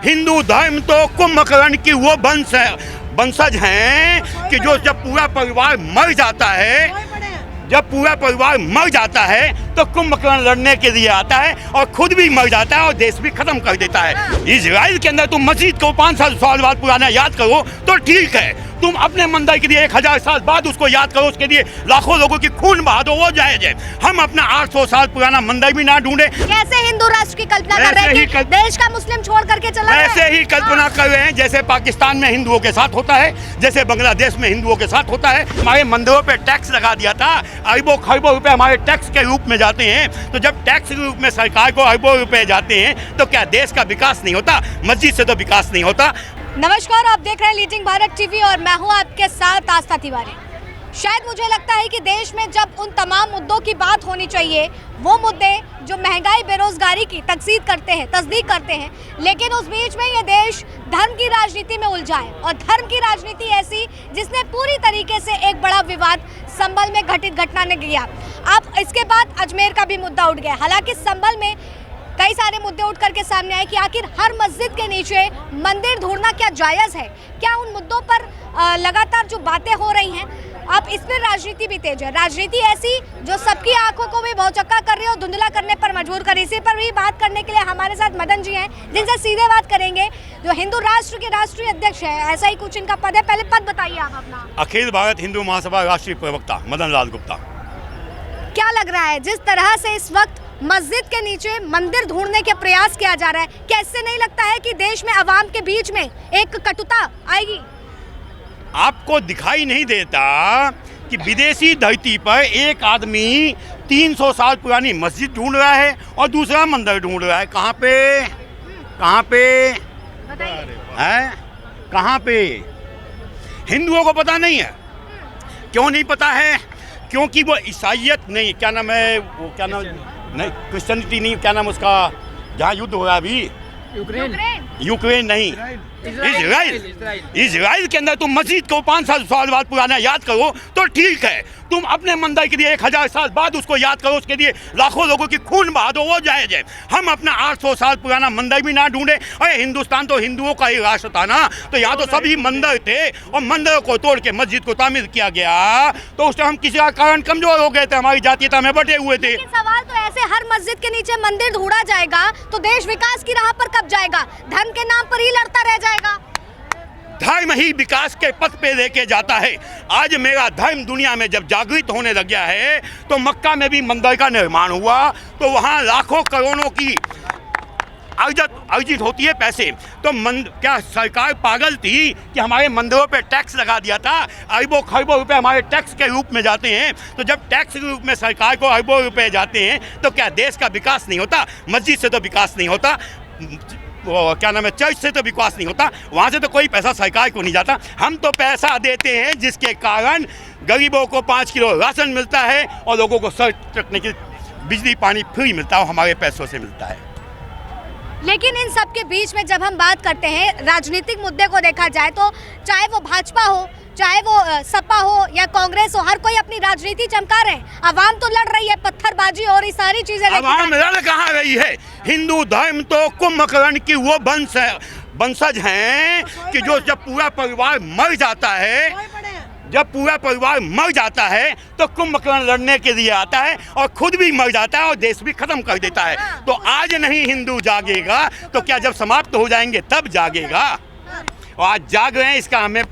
हिंदू धर्म तो कुंभकर्ण की वो वंशज हैं कि जो जब पूरा परिवार मर जाता है, तो कुंभकर्ण लड़ने के लिए आता है और खुद भी मर जाता है और देश भी खत्म कर देता है। इजराइल के अंदर तुम मस्जिद को 500 साल बाद पुराना याद करो तो ठीक है, तुम अपने मंदिर के लिए 1000 साल बाद उसको याद करो, उसके लिए लाखों लोगों की खून बहा दो, वो जायज है। हम अपना 800 साल पुराना मंदिर भी ना ढूंढे। कैसे हिंदू राष्ट्र की कल्पना कर रहे हैं, देश का मुस्लिम छोड़ करके चला गया? ऐसे ही कल्पना कर रहे हैं जैसे पाकिस्तान में हिंदुओं के साथ होता है, जैसे बांग्लादेश में हिंदुओं के साथ होता है। हमारे मंदिरों पे टैक्स लगा दिया था, अरबों खरबों रुपए हमारे टैक्स के रूप में जाते हैं। तो जब टैक्स के रूप में सरकार को अरबों रुपए जाते हैं तो क्या देश का विकास नहीं होता? मस्जिद से तो विकास नहीं होता। नमस्कार, आप देख रहे हैं लीडिंग भारत टीवी और मैं हूं आपके साथ आस्था तिवारी। शायद मुझे लगता है कि देश में जब उन तमाम मुद्दों की बात होनी चाहिए, वो मुद्दे जो महंगाई बेरोजगारी की तस्दीक करते हैं, लेकिन उस बीच में ये देश धर्म की राजनीति में उलझा है। और धर्म की राजनीति ऐसी जिसने पूरी तरीके से एक बड़ा विवाद संभल में घटित घटना ने किया। अब इसके बाद अजमेर का भी मुद्दा उठ गया। हालांकि संभल में कई सारे मुद्दे उठ करके सामने आए कि आखिर हर मस्जिद के नीचे मंदिर ढूंढना क्या जायज़ है, क्या उन मुद्दों पर लगातार जो बातें हो रही हैं, अब इस पर राजनीति भी तेज है। राजनीति ऐसी जो सबकी आंखों को भी भौचक्का कर रही है और धुंधला करने पर मजबूर कर रही है। इसी पर भी बात करने के लिए हमारे साथ मदन जी हैं, जिनसे सीधे बात करेंगे, जो हिंदू राष्ट्र के राष्ट्रीय अध्यक्ष है, ऐसा ही कुछ इनका पद है। पहले पद बताइए आप अपना। अखिल भारत हिंदू महासभा राष्ट्रीय प्रवक्ता मदन लाल गुप्ता। क्या लग रहा है जिस तरह से इस वक्त मस्जिद के नीचे मंदिर ढूंढने के प्रयास किया जा रहा है, कैसे नहीं लगता है कि देश में अवाम के बीच में एक कटुता आएगी? आपको दिखाई नहीं देता कि विदेशी धरती पर एक आदमी 300 साल पुरानी मस्जिद ढूंढ रहा है और दूसरा मंदिर ढूंढ रहा है? कहाँ पे है? कहाँ पे? हिंदुओं को पता नहीं है। क्यों नहीं पता है? क्योंकि वो ईसाइयत नहीं, क्या नाम है वो, क्या नाम नहीं, क्रिश्चियनिटी नहीं, क्या नाम उसका, जहाँ युद्ध हो रहा है अभी, यूक्रेन नहीं, इजराइल के अंदर तुम मस्जिद को 500 साल बाद पुराना याद करो तो ठीक है, तुम अपने मंदिर के लिए 1000 साल बाद उसको याद करो, उसके लिए लाखों लोगों की खून बहा दो, वो जायज है। हम अपना 800 साल पुराना मंदिर भी ना ढूंढे। अरे हिंदुस्तान तो हिंदुओं का ही राष्ट्र था ना, तो यहाँ तो सभी मंदिर थे और मंदिरों को तोड़ के मस्जिद को तामीर किया गया, तो उस टाइम हम किसी का कारण कमजोर हो गए थे, हमारी जातीयता में बटे हुए थे। सवाल तो ऐसे हर मस्जिद के नीचे मंदिर ढूंढा जाएगा तो देश विकास की राह पर कब जाएगा? धर्म के नाम पर ही लड़ता रह जाएगा। धर्म ही विकास के पथ पे लेके जाता है। आज मेरा धर्म दुनिया में जब जागृत होने लग गया है, तो मक्का में भी मंदिर का निर्माण हुआ, तो वहाँ लाखों करोड़ों की अर्जित होती है पैसे। तो क्या सरकार पागल थी कि हमारे मंदिरों पे टैक्स लगा दिया था? अरबों खरबों रुपए हमारे टैक्स के रूप में जाते हैं। तो जब टैक्स के रूप में सरकार को अरबों रुपए जाते हैं तो क्या देश का विकास नहीं होता? मस्जिद से तो विकास नहीं होता, वो क्या नाम है, चर्च से तो विकास नहीं होता, वहाँ से तो कोई पैसा सरकार को नहीं जाता। हम तो पैसा देते हैं जिसके कारण गरीबों को 5 किलो राशन मिलता है और लोगों को सर चटने की बिजली पानी फ्री मिलता है, हमारे पैसों से मिलता है। लेकिन इन सब के बीच में जब हम बात करते हैं राजनीतिक मुद्दे को देखा जाए तो चाहे वो भाजपा हो, चाहे वो सपा हो या कांग्रेस हो, हर कोई अपनी राजनीति चमका रहे हैं। अवाम तो लड़ रही है, पत्थरबाजी और ये सारी चीजें। अवाम लड़ कहाँ रही है? हिंदू धर्म तो कुंभकर्ण की वो वंशज हैं कि जो जब पूरा परिवार मर जाता है, तो कुंभकर्ण लड़ने के लिए आता है और खुद भी मर जाता है और देश भी खत्म कर देता है। तो आज नहीं हिंदू जागेगा तो क्या जब समाप्त हो जाएंगे तब जागेगा? और आज जाग रहे हैं, इसका हमें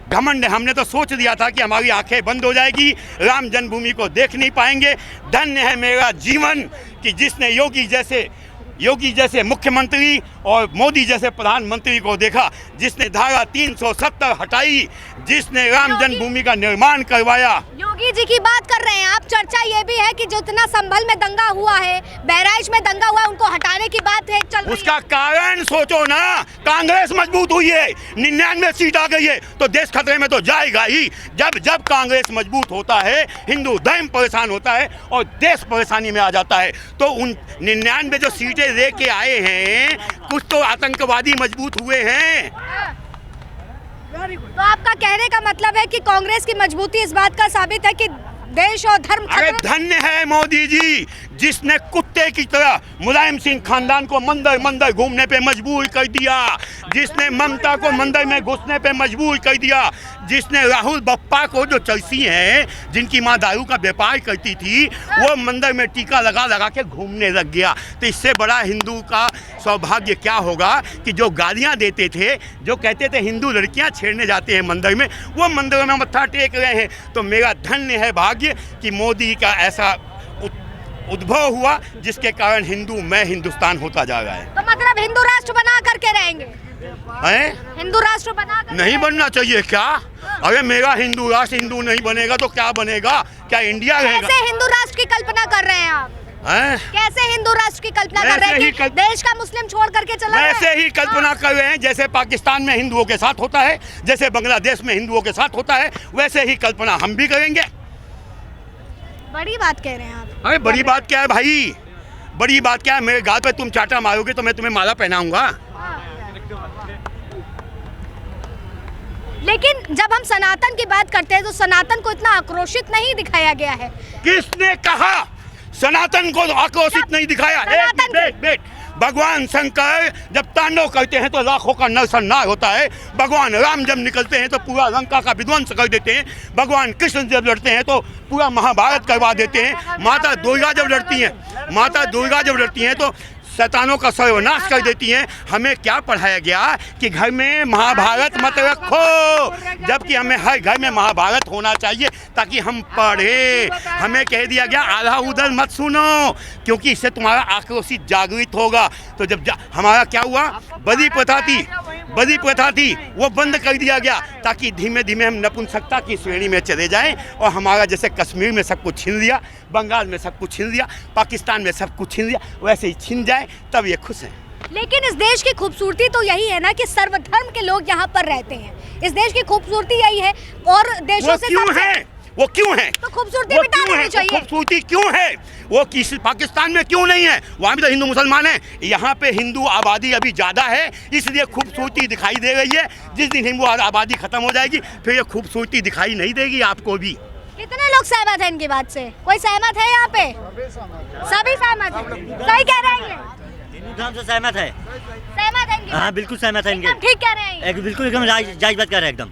घमंड है। हमने तो सोच लिया था कि हमारी आंखें बंद हो जाएगी, राम जन्मभूमि को देख नहीं पाएंगे। धन्य है मेरा जीवन कि जिसने योगी जैसे मुख्यमंत्री और मोदी जैसे प्रधानमंत्री को देखा, जिसने धारा 370 हटाई, जिसने राम जन्मभूमि का निर्माण करवाया। योगी जी की बात कर रहे हैं आप। चर्चा ये भी है कि जितना संभल में दंगा हुआ है, बहराइच में दंगा हुआ है, उनको हटाने की बात है चल रही उसका कारण सोचो ना। कांग्रेस मजबूत हुई है, 99 सीट आ गई है, तो देश खतरे में तो जाएगा ही। जब कांग्रेस मजबूत होता है, हिंदू धर्म परेशान होता है और देश परेशानी में आ जाता है। तो उन 99 जो सीटें लेके आए हैं, कुछ तो आतंकवादी मजबूत हुए हैं। तो आपका कहने का मतलब है कि कांग्रेस की मजबूती इस बात का साबित है कि देश और धर्म। अरे धन्य है मोदी जी, जिसने कुत्ते की तरह मुलायम सिंह खानदान को मंदिर मंदिर घूमने पे मजबूर कर दिया, जिसने ममता को मंदिर में घुसने पे मजबूर कर दिया, जिसने राहुल बप्पा को, जो चलसी हैं जिनकी माँ दारू का व्यापार करती थी, वो मंदिर में टीका लगा लगा के घूमने लग गया। तो इससे बड़ा हिंदू का सौभाग्य क्या होगा कि जो गालियाँ देते थे, जो कहते थे हिंदू लड़कियाँ छेड़ने जाते हैं मंदिर में, वो मंदिर में मत्था टेक रहे हैं। तो मेरा धन्य है भाग्य कि मोदी का ऐसा उद्भव हुआ जिसके कारण हिंदू मैं हिंदुस्तान होता जा रहा है। तो मतलब हिंदू राष्ट्र बना करके रहेंगे हैं? हिंदू राष्ट्र बना कर नहीं बनना चाहिए क्या? अरे मेरा हिंदू राष्ट्र हिंदू नहीं बनेगा तो क्या बनेगा? क्या इंडिया रहेगा? कैसे हिंदू राष्ट्र की कल्पना कर रहे हैं आप? कैसे हिंदू राष्ट्र की कल्पना कर रहे हैं कि देश का मुस्लिम छोड़ करके चला जाए? वैसे ही कल्पना कर रहे हैं जैसे पाकिस्तान में हिंदुओं के साथ होता है, जैसे बांग्लादेश में हिंदुओं के साथ होता है, वैसे ही कल्पना हम भी करेंगे। बड़ी बात कह रहे हैं आप। अरे बड़ी बात क्या है भाई, बड़ी बात क्या है? मेरे गाल पे तुम चाटा मारोगे तो मैं तुम्हें माला पहनाऊंगा। लेकिन जब हम सनातन की बात करते हैं तो सनातन को इतना आक्रोशित नहीं दिखाया गया है। किसने कहा सनातन को आक्रोशित नहीं दिखाया? बेट भगवान शंकर जब तांडव करते हैं तो लाखों का नरसंहार होता है। भगवान राम जब निकलते हैं तो पूरा लंका का विध्वंस कर देते हैं। भगवान कृष्ण जब लड़ते हैं तो पूरा महाभारत करवा देते हैं। माता दुर्गा जब लड़ती हैं तो शैतानों का सर्वनाश कर देती हैं। हमें क्या पढ़ाया गया कि घर में महाभारत मत रखो, जबकि हमें हर घर में महाभारत होना चाहिए ताकि हम पढ़े। हमें कह दिया गया आधा उधर मत सुनो क्योंकि इससे तुम्हारा आक्रोशित जागृत होगा। तो जब हमारा क्या हुआ, बलि प्रथा थी वो बंद कर दिया गया ताकि धीमे धीमे हम नपुंसकता की श्रेणी में चले जाएं। और हमारा जैसे कश्मीर में सब कुछ छीन लिया, बंगाल में सब कुछ छीन लिया, पाकिस्तान में सब कुछ छीन लिया, वैसे ही छीन जाए तब ये खुश हैं। लेकिन इस देश की खूबसूरती तो यही है ना कि सर्वधर्म के लोग यहाँ पर रहते हैं। इस देश की खूबसूरती यही है। और देशों से वो क्यों है? तो खूबसूरती मिटा देनी चाहिए। खूबसूरती क्यों है? वो किस पाकिस्तान में क्यों नहीं है? वहाँ भी तो हिंदू मुसलमान हैं। यहाँ पे हिंदू आबादी अभी ज़्यादा है इसलिए खूबसूरती दिखाई दे रही है। जिस दिन हिंदू आबादी खत्म हो जाएगी फिर ये खूबसूरती दिखाई नहीं देगी आपको भी। कितने लोग सहमत हैं इनकी बात से? कोई सहमत है यहाँ पे? सभी सहमत हैं। सही कह रहे हैं हिंदू धर्म से सहमत है। सहमत है? हाँ बिल्कुल सहमत है इनके। ठीक कह रहे हैं। बिल्कुल एकदम जायज बात कर रहे हैं एकदम।